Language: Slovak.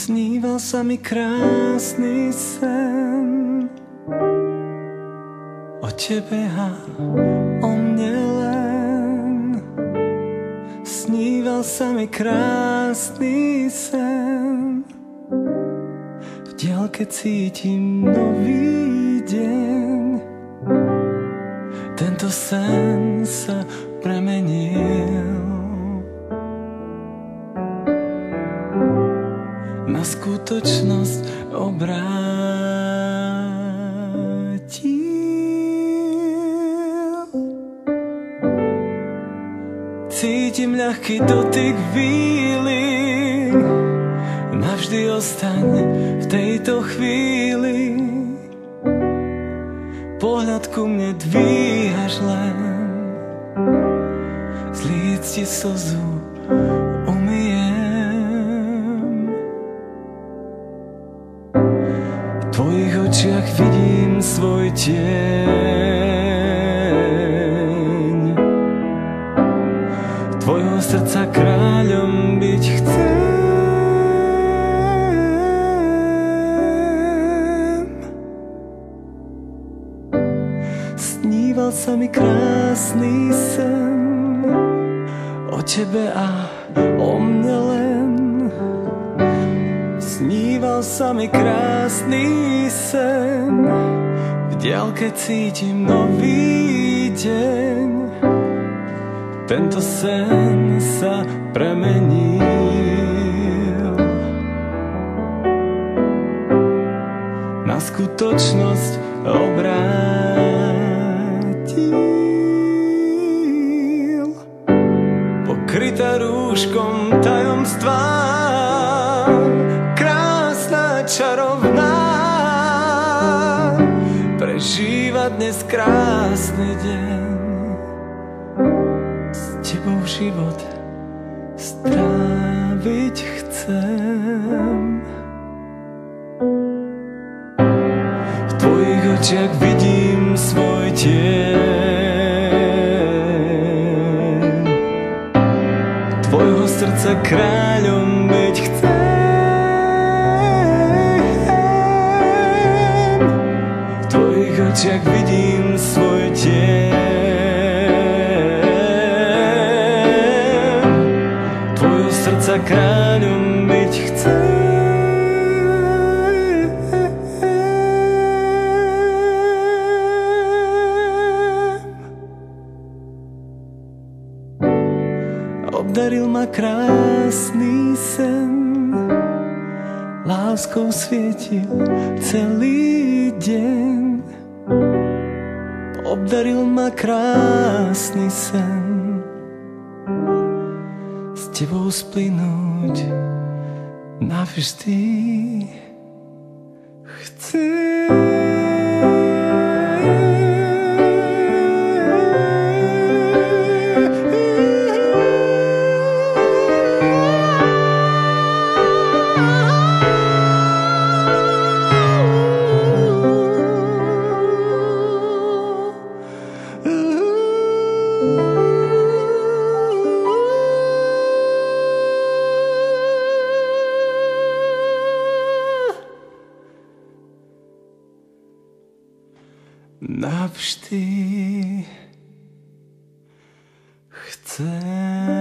Sníval sa mi krásny sen o tebe a o mne len. Sníval sa mi krásny sen, v diaľke cítim nový deň. Tento sen sa premenil na skutočnosť obrátil. Cítim ľahký dotyk víly, navždy ostaň v tejto chvíli. Pohľad ku mne dvíhaš len, z líc ti slzu umyjem. V tvojich očiach vidím svoj tieň, tvojho srdca kráľom byť chcem. Sníval sa mi krásny sen o tebe a o mne len. Sníval sa mi krásny sen, v diaľke cítim nový deň. Tento sen sa premenil na skutočnosť obrátil. Pokrytá rúškom tajomstva, krásna, čarovná, prežíva dnes krásny deň. S tebou život stráviť chcem. V tvojich očiach vidím svoj tieň, tvojho srdca kráľom byť chcem. V tvojich očiach vidím svoj tieň, tvojho srdca kráľom byť chcem. Obdaril ma krásny sen, láskou svietil celý deň. Obdaril ma krásny sen, s tebou splynúť navždy chcem. Navždy chcem.